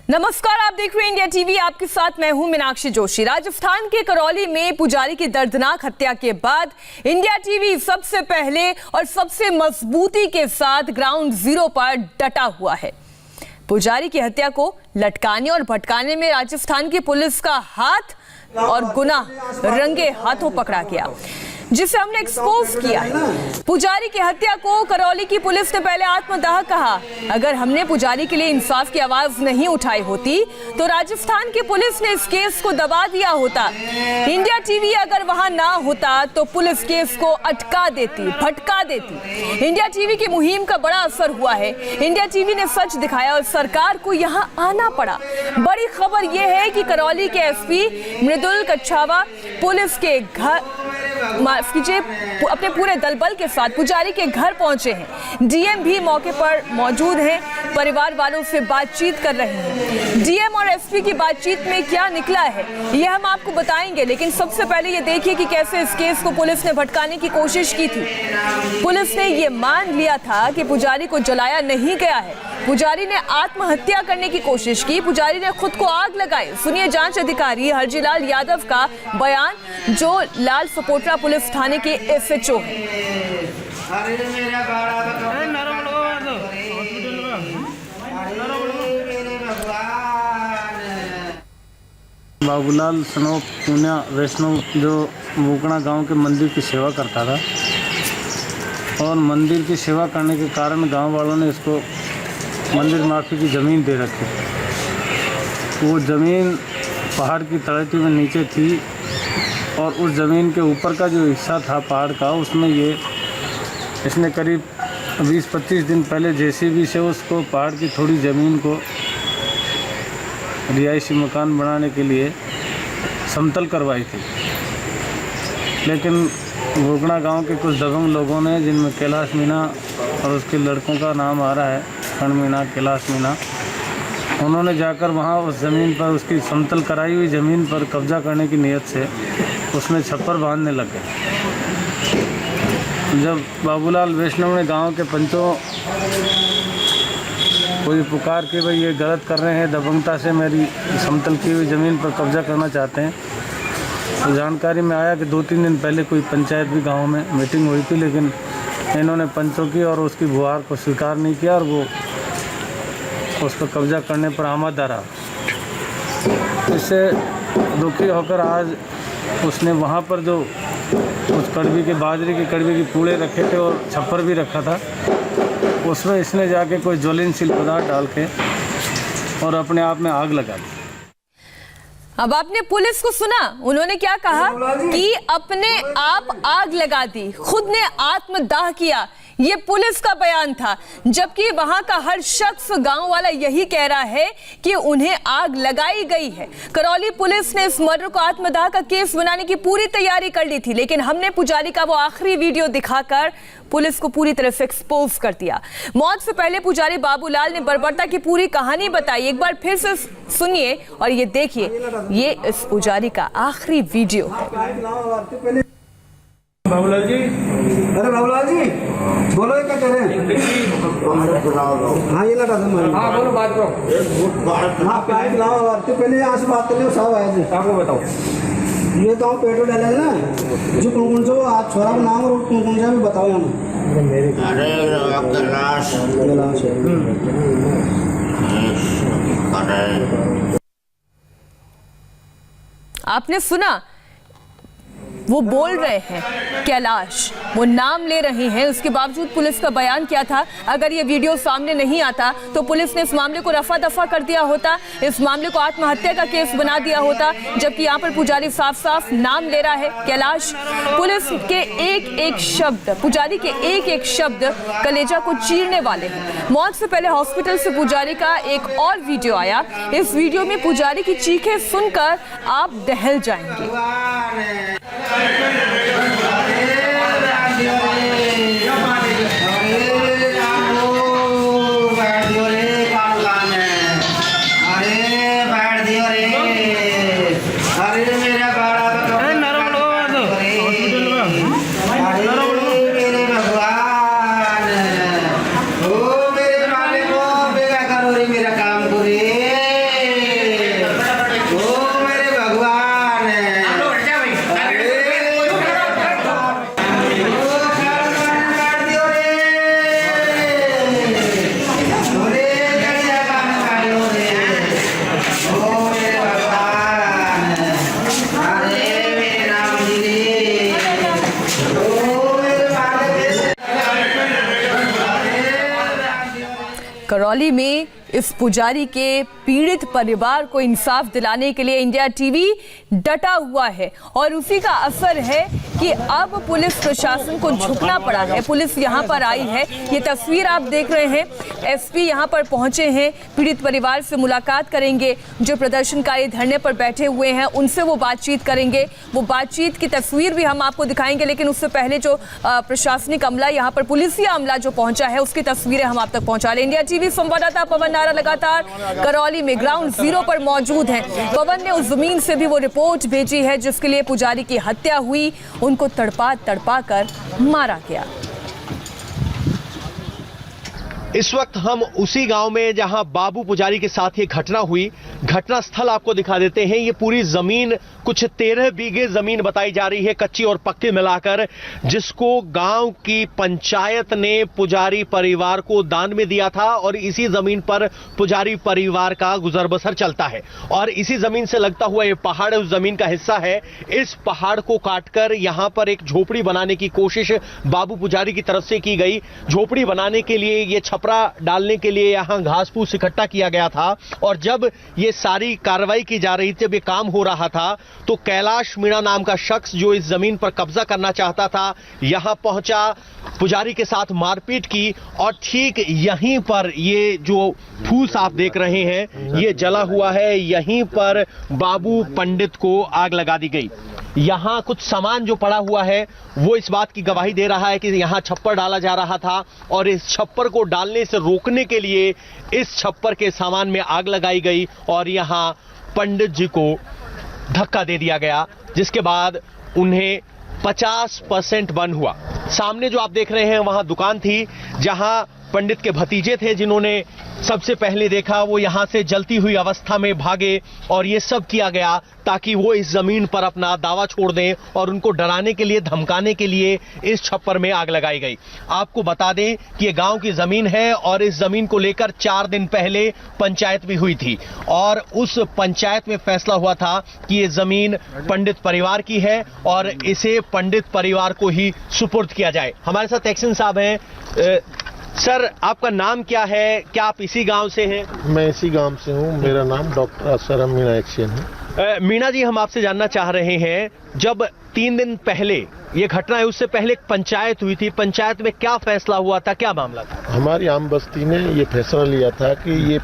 नमस्कार, आप देख रहे हैं इंडिया टीवी। आपके साथ मैं हूं मीनाक्षी जोशी। राजस्थान के करौली में पुजारी की दर्दनाक हत्या के बाद इंडिया टीवी सबसे पहले और सबसे मजबूती के साथ ग्राउंड जीरो पर डटा हुआ है। पुजारी की हत्या को लटकाने और भटकाने में राजस्थान की पुलिस का हाथ और गुनाह रंगे हाथों पकड़ा गया, जिसे हमने एक्सपोज किया है। पुजारी की हत्या को करौली की पुलिस ने पहले आत्मदाह कहा। अगर हमने पुजारी के लिए इंसाफ की आवाज नहीं उठाई होती तो राजस्थान की पुलिस ने इस केस को दबा दिया होता। इंडिया टीवी अगर वहां ना होता तो पुलिस केस को अटका देती, भटका देती। इंडिया टीवी की मुहिम का बड़ा असर हुआ है। इंडिया टीवी ने सच दिखाया और सरकार को यहां आना पड़ा। बड़ी खबर यह है कि करौली के एसपी मृदुल कच्छावा पुलिस के घर अपने पूरे दलबल के साथ पुजारी के घर पहुंचे हैं। डीएम भी मौके पर मौजूद हैं, परिवार वालों से बातचीत कर रहे हैं। डीएम और एसपी की बातचीत में क्या निकला है यह हम आपको बताएंगे, लेकिन सबसे पहले ये देखिए कि कैसे इस केस को पुलिस ने भटकाने की कोशिश की थी। पुलिस ने ये मान लिया था कि पुजारी को जलाया नहीं गया है, पुजारी ने आत्महत्या करने की कोशिश की, पुजारी ने खुद को आग लगाई। सुनिए जांच अधिकारी हरजीलाल यादव का बयान, जो लाल सपोटरा पुलिस थाने के एसएचओ हैं। बाबूलाल सनोप पूना वैष्णव जो मोकणा गांव के मंदिर की सेवा करता था, और मंदिर की सेवा करने के कारण गांव वालों ने इसको मंदिर माफी की ज़मीन दे रखी। वो ज़मीन पहाड़ की तलहटी में नीचे थी, और उस ज़मीन के ऊपर का जो हिस्सा था पहाड़ का, उसमें इसने करीब 20-25 दिन पहले जेसीबी से उसको पहाड़ की थोड़ी ज़मीन को रिहायशी मकान बनाने के लिए समतल करवाई थी। लेकिन गोगना गांव के कुछ दबंग लोगों ने, जिनमें कैलाश मीना और उसके लड़कों का नाम आ रहा है, खंड मीना, कैलाश मीना, उन्होंने जाकर वहां उस ज़मीन पर, उसकी समतल कराई हुई ज़मीन पर कब्जा करने की नीयत से उसमें छप्पर बांधने लग गए। जब बाबूलाल वैष्णव ने गांव के पंचों को ये पुकार के भाई ये गलत कर रहे हैं, दबंगता से मेरी समतल की हुई ज़मीन पर कब्जा करना चाहते हैं, तो जानकारी में आया कि 2-3 दिन पहले कोई पंचायत भी गांव में मीटिंग हुई थी, लेकिन इन्होंने पंचों की और उसकी गुहार को स्वीकार नहीं किया, और वो उस पर कब्जा करने पर आमादा रहा। इससे दुखी होकर आज उसने वहाँ पर जो कुछ कड़वी के, बाजरे की कड़वी की पूड़े रखे थे और छप्पर भी रखा था, उसमें इसने जाके कोई ज्वलनशील पदार्थ डाल के और अपने आप में आग लगा दी। अब आपने पुलिस को सुना, उन्होंने क्या कहा कि अपने आप आग लगा दी, खुद ने आत्मदाह किया। ये पुलिस का बयान था, जबकि वहां का हर शख्स, गांव वाला यही कह रहा है कि उन्हें आग लगाई गई है। करौली पुलिस ने इस मर्डर को आत्मदाह का केस बनाने की पूरी तैयारी कर ली थी, लेकिन हमने पुजारी का वो आखिरी वीडियो दिखाकर पुलिस को पूरी तरह से एक्सपोज कर दिया। मौत से पहले पुजारी बाबूलाल ने बर्बरता की पूरी कहानी बताई। एक बार फिर से सुनिए और ये देखिए, ये इस पुजारी का आखिरी वीडियो है। बाबूलाल जी, अरे बाबूलाल जी बोलो, क्या कह रहे हैं? हाँ ये लगा दो। हाँ बोलो, बात करो। हाँ पाइप लाओ, आरती पहले यहाँ से बात कर लो, सब आए थे। आपको बताओ, ये तो पेट्रोल डालेंगे ना, जो कौन से आप छोरा का नाम और कौन सा भी बताओ यहाँ। अरे कैलाश आपने सुना, वो बोल रहे हैं कैलाश, वो नाम ले रही हैं। उसके बावजूद पुलिस का बयान क्या था? अगर ये वीडियो सामने नहीं आता तो पुलिस ने इस मामले को रफा दफा कर दिया होता, इस मामले को आत्महत्या का केस बना दिया होता, जबकि यहाँ पर पुजारी साफ साफ नाम ले रहा है कैलाश। पुलिस के एक एक शब्द, पुजारी के एक एक शब्द कलेजा को चीरने वाले हैं। मौत से पहले हॉस्पिटल से पुजारी का एक और वीडियो आया। इस वीडियो में पुजारी की चीखें सुनकर आप दहल जाएंगे। मेरा काम करे करौली में इस पुजारी के पीड़ित परिवार को इंसाफ दिलाने के लिए इंडिया टीवी डटा हुआ है और उसी का असर है कि अब पुलिस प्रशासन को झुकना पड़ा है। पुलिस यहां पर आई है, ये तस्वीर आप देख रहे हैं। एसपी यहां पर पहुंचे हैं, पीड़ित परिवार से मुलाकात करेंगे। जो प्रदर्शनकारी धरने पर बैठे हुए हैं उनसे वो बातचीत करेंगे। वो बातचीत की तस्वीर भी हम आपको दिखाएंगे, लेकिन उससे पहले जो प्रशासनिक अमला, यहाँ पर पुलिसिया अमला जो पहुंचा है उसकी तस्वीरें हम आप तक पहुंचा लें। इंडिया टीवी संवाददाता पवन नारा लगातार करौली में ग्राउंड जीरो पर मौजूद हैं। पवन ने उस जमीन से भी वो रिपोर्ट भेजी है जिसके लिए पुजारी की हत्या हुई, उनको तड़पा कर मारा गया। इस वक्त हम उसी गांव में जहां बाबू पुजारी के साथ ये घटना हुई, घटना स्थल आपको दिखा देते हैं। ये पूरी जमीन कुछ 13 बीघे जमीन बताई जा रही है, कच्ची और पक्की मिलाकर, जिसको गांव की पंचायत ने पुजारी परिवार को दान में दिया था और इसी जमीन पर पुजारी परिवार का गुजर बसर चलता है। और इसी जमीन से लगता हुआ ये पहाड़ उस जमीन का हिस्सा है। इस पहाड़ को काटकर यहां पर एक झोपड़ी बनाने की कोशिश बाबू पुजारी की तरफ से की गई। झोपड़ी बनाने के लिए ये छपरा डालने के लिए यहां घास फूस इकट्ठा किया गया था और जब ये सारी कार्रवाई की जा रही थी, जब ये काम हो रहा था, तो कैलाश मीणा नाम का शख्स जो इस जमीन पर कब्जा करना चाहता था, यहां पहुंचा, पुजारी के साथ मारपीट की और ठीक यहीं पर ये जो फूस आप देख रहे हैं ये जला हुआ है। यहीं पर बाबू पंडित को आग लगा दी गई। यहां कुछ सामान जो पड़ा हुआ है वो इस बात की गवाही दे रहा है कि यहां छप्पर डाला जा रहा था और इस छप्पर को डालने से रोकने के लिए इस छप्पर के सामान में आग लगाई गई और यहां पंडित जी को धक्का दे दिया गया, जिसके बाद उन्हें 50% बंद हुआ। सामने जो आप देख रहे हैं वहां दुकान थी जहां पंडित के भतीजे थे, जिन्होंने सबसे पहले देखा, वो यहां से जलती हुई अवस्था में भागे और ये सब किया गया ताकि वो इस जमीन पर अपना दावा छोड़ दें और उनको डराने के लिए, धमकाने के लिए इस छप्पर में आग लगाई गई। आपको बता दें कि ये गांव की जमीन है और इस जमीन को लेकर 4 दिन पहले पंचायत भी हुई थी और उस पंचायत में फैसला हुआ था कि ये जमीन पंडित परिवार की है और इसे पंडित परिवार को ही सुपुर्द किया जाए। हमारे साथ एक्शन साहब हैं। सर, आपका नाम क्या है? क्या आप इसी गांव से हैं? मैं इसी गांव से हूं। मेरा नाम डॉक्टर असरम मीणा एक्शन है। मीणा जी, हम आपसे जानना चाह रहे हैं, जब 3 दिन पहले ये घटना है, उससे पहले एक पंचायत हुई थी, पंचायत में क्या फैसला हुआ था, क्या मामला था? हमारी आम बस्ती ने ये फैसला लिया था कि ये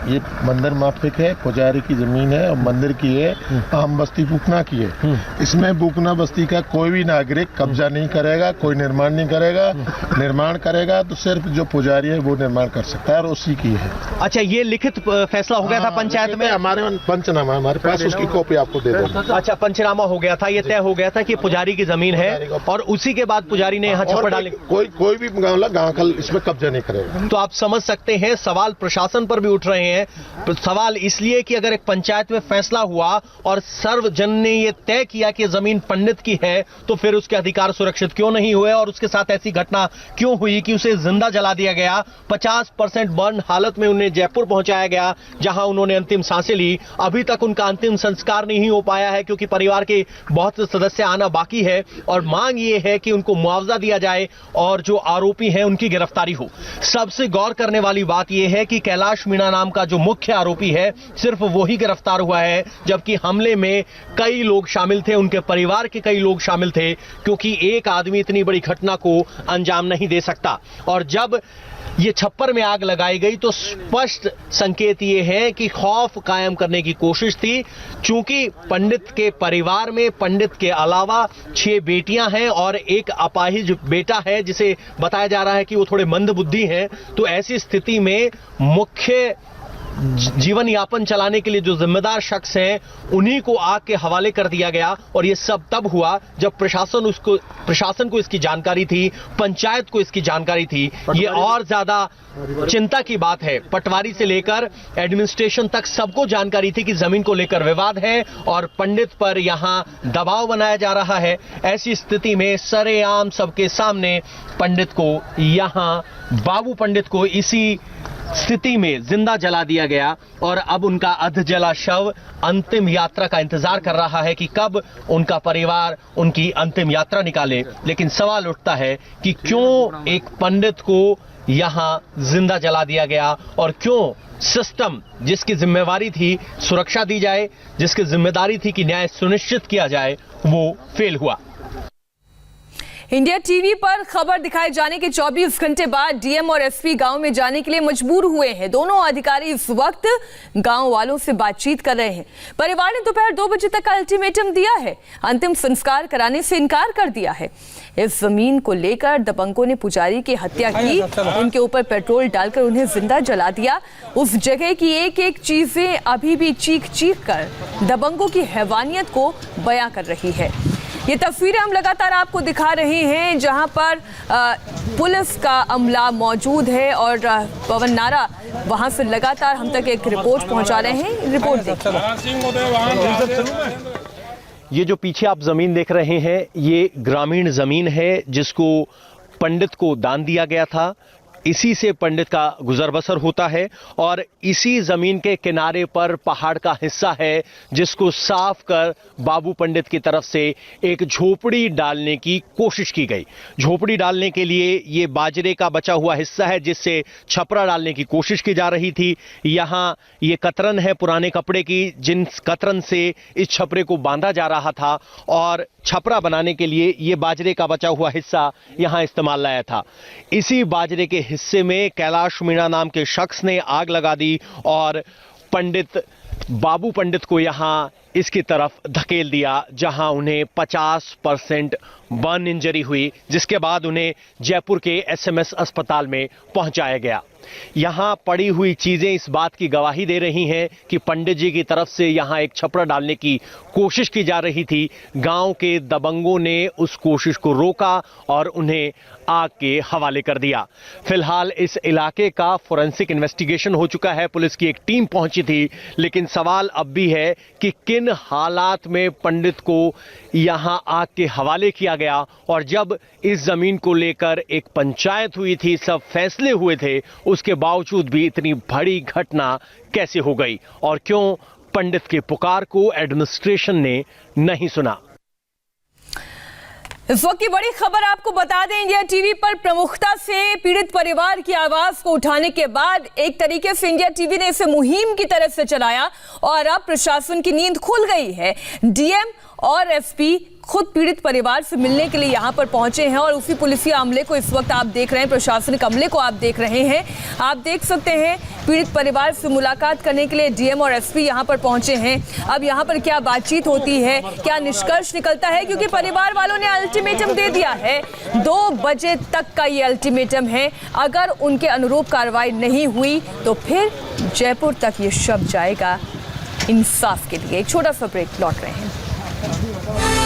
मंदिर माफिक है, पुजारी की जमीन है और मंदिर की है, आम बस्ती बुकना की है। इसमें बुकना बस्ती का कोई भी नागरिक कब्जा नहीं करेगा, कोई निर्माण नहीं करेगा। निर्माण करेगा तो सिर्फ जो पुजारी है वो निर्माण कर सकता है और उसी की है। अच्छा, ये लिखित फैसला हो गया था पंचायत में? हमारे पंचनामा हमारे पास, उसकी कॉपी आपको दे देंगे। अच्छा, पंचनामा हो गया था, ये तय हो गया था कि पुजारी की जमीन है और उसी के बाद पुजारी ने यहाँ छप्पर डाले। कोई भी गाँव का इसमें कब्जा नहीं करेगा। तो आप समझ सकते हैं सवाल प्रशासन पर भी उठ रहे हैं। सवाल इसलिए कि अगर एक पंचायत में फैसला हुआ और सर्वजन ने यह तय किया कि जमीन पंडित की है, तो फिर उसके अधिकार सुरक्षित क्यों नहीं हुए और उसके साथ ऐसी घटना क्यों हुई कि उसे जिंदा जला दिया गया? 50% बर्न हालत में उन्हें जयपुर पहुंचाया गया, जहां उन्होंने अंतिम सांसें ली। अभी तक उनका अंतिम संस्कार नहीं हो पाया है क्योंकि परिवार के बहुत से सदस्य आना बाकी है और मांग ये है कि उनको मुआवजा दिया जाए और जो आरोपी हैं उनकी गिरफ्तारी हो। सबसे गौर करने वाली बात यह है कि कैलाश मीणा नाम का जो मुख्य आरोपी है, सिर्फ वो ही गिरफ्तार हुआ है, जबकि हमले में कई लोग शामिल थे, उनके परिवार के कई लोग शामिल थे, क्योंकि एक आदमी इतनी बड़ी घटना को अंजाम नहीं दे सकता। और जब ये छप्पर में आग लगाई गई तो स्पष्ट संकेत ये है कि खौफ कायम करने की कोशिश थी। चूंकि पंडित के परिवार में पंडित के अलावा 6 बेटियां हैं और एक अपाहिज बेटा है जिसे बताया जा रहा है कि वो थोड़े मंदबुद्धि हैं, तो ऐसी स्थिति में मुख्य जीवन यापन चलाने के लिए जो जिम्मेदार शख्स हैं उन्हीं को आग के हवाले कर दिया गया। और ये सब तब हुआ जब प्रशासन को इसकी जानकारी थी, पंचायत को इसकी जानकारी थी। ये और ज्यादा चिंता की बात है। पटवारी से लेकर एडमिनिस्ट्रेशन तक सबको जानकारी थी कि जमीन को लेकर विवाद है और पंडित पर यहां दबाव बनाया जा रहा है। ऐसी स्थिति में सरेआम सबके सामने पंडित को, यहां बाबू पंडित को इसी स्थिति में जिंदा जला दिया गया और अब उनका अधजला शव अंतिम यात्रा का इंतजार कर रहा है कि कब उनका परिवार उनकी अंतिम यात्रा निकाले। लेकिन सवाल उठता है कि क्यों एक पंडित को यहां जिंदा जला दिया गया और क्यों सिस्टम जिसकी जिम्मेवारी थी सुरक्षा दी जाए, जिसकी जिम्मेदारी थी कि न्याय सुनिश्चित किया जाए, वो फेल हुआ। इंडिया टीवी पर खबर दिखाए जाने के 24 घंटे बाद डीएम और एसपी गांव में जाने के लिए मजबूर हुए हैं। दोनों अधिकारी इस वक्त गांव वालों से बातचीत कर रहे हैं। परिवार ने दोपहर 2 बजे तक का अल्टीमेटम दिया है, अंतिम संस्कार कराने से इनकार कर दिया है। इस जमीन को लेकर दबंगों ने पुजारी की हत्या की, उनके ऊपर पेट्रोल डालकर उन्हें जिंदा जला दिया। उस जगह की एक एक चीजें अभी भी चीख चीख कर दबंगों की हैवानियत को बयां कर रही है। ये तस्वीरें हम लगातार आपको दिखा रहे हैं जहां पर पुलिस का अमला मौजूद है और पवन नारा वहां से लगातार हम तक एक रिपोर्ट पहुंचा रहे हैं। रिपोर्ट देखिए। ये जो पीछे आप जमीन देख रहे हैं, ये ग्रामीण जमीन है जिसको पंडित को दान दिया गया था। इसी से पंडित का गुजर बसर होता है और इसी जमीन के किनारे पर पहाड़ का हिस्सा है जिसको साफ कर बाबू पंडित की तरफ से एक झोपड़ी डालने की कोशिश की गई। झोपड़ी डालने के लिए ये बाजरे का बचा हुआ हिस्सा है जिससे छपरा डालने की कोशिश की जा रही थी। यहाँ ये कतरन है पुराने कपड़े की, जिन कतरन से इस छपरे को बांधा जा रहा था और छपरा बनाने के लिए ये बाजरे का बचा हुआ हिस्सा यहाँ इस्तेमाल लाया था। इसी बाजरे के हिस्से में कैलाश मीणा नाम के शख्स ने आग लगा दी और पंडित बाबू पंडित को यहाँ इसकी तरफ धकेल दिया, जहां उन्हें 50% बर्न इंजरी हुई, जिसके बाद उन्हें जयपुर के एसएमएस अस्पताल में पहुंचाया गया। यहां पड़ी हुई चीजें इस बात की गवाही दे रही हैं कि पंडित जी की तरफ से यहां एक छपरा डालने की कोशिश की जा रही थी। गांव के दबंगों ने उस कोशिश को रोका और उन्हें आग के हवाले कर दिया। फिलहाल इस इलाके का फोरेंसिक इन्वेस्टिगेशन हो चुका है, पुलिस की एक टीम पहुंची थी, लेकिन सवाल अब भी है कि किन हालात में पंडित को यहां आग के हवाले किया गया और जब इस जमीन को लेकर एक पंचायत हुई थी, सब फैसले हुए थे, उसके बावजूद भी इतनी बड़ी घटना कैसे हो गई और क्यों पंडित के पुकार को एडमिनिस्ट्रेशन ने नहीं सुना। इस वक्त की बड़ी खबर आपको बता दें, इंडिया टीवी पर प्रमुखता से पीड़ित परिवार की आवाज को उठाने के बाद एक तरीके से इंडिया टीवी ने इसे मुहिम की तरह से चलाया और अब प्रशासन की नींद खुल गई है। डीएम और एसपी खुद पीड़ित परिवार से मिलने के लिए यहां पर पहुंचे हैं और उसी पुलिसिया अमले को इस वक्त आप देख रहे हैं, प्रशासनिक अमले को आप देख रहे हैं। आप देख सकते हैं पीड़ित परिवार से मुलाकात करने के लिए डीएम और एसपी यहां पर पहुंचे हैं। अब यहां पर क्या बातचीत होती है, क्या निष्कर्ष निकलता है, क्योंकि परिवार वालों ने अल्टीमेटम दे दिया है। 2 बजे तक का ये अल्टीमेटम है। अगर उनके अनुरूप कार्रवाई नहीं हुई तो फिर जयपुर तक ये शव जाएगा इंसाफ के लिए। एक छोटा सा ब्रेक, लौट रहे हैं।